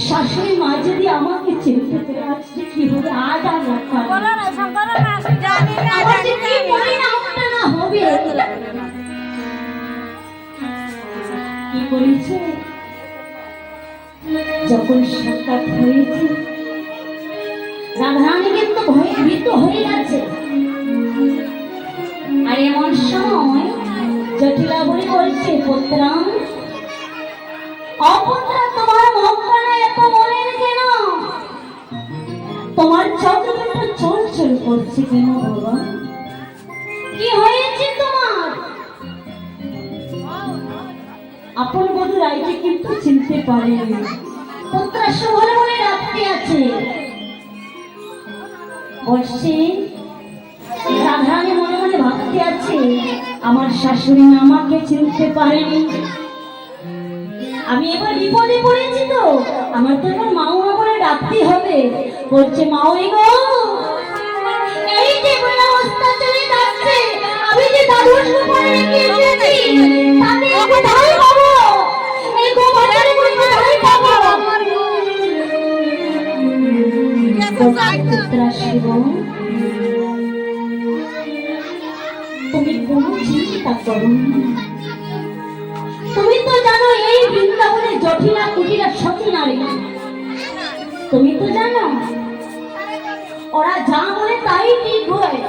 শাশুড়ি মা যদি আমাকে চিনতে পেরে আসছে কি হবে আজ আর হবে কি বলেছে যখন সাক্ষাৎ হয়েছে রাধারানী কিন্তু ভয়ে ভীত হয়ে গেছে। আর এমন সময় জটিলা বলে বলছে পুত্রাম অপুত্রা তোমার মুখখানা এত মলিন কেন, তোমার চোখ দুটো চলচল করছে কেন বাবা, কি হয়েছে তোমার? আপন বধূ রায়কে কিন্তু চিনতে পারেনি, পুত্রা শহরে মনে রাখতে আছে। বলছে রাধারানী মনে মনে ভাবতে আছে আমার শাশুড়ি আমাকে চিনতে পারেনি, আমি এবার বিপদে পড়েছি তো, আমার তো এবার মাউমা বলে ডাকতে হবে। বলছে মাউই গো, এই যে অবস্থা চলে যাচ্ছে, আমি যে দাদুর উপরে রেখে এসেছি তাতে কোথায় পাবো, এই গোবাজারে কোথায় পাবো? পুত্রা শিব তুমি কোনো চিন্তা করো না, তুমি তো জানো এই বৃন্দাবনে জটিলা কুটিলা সতী নারী, তুমি তো জানো ওরা যা বলে তাই ঠিক হয়।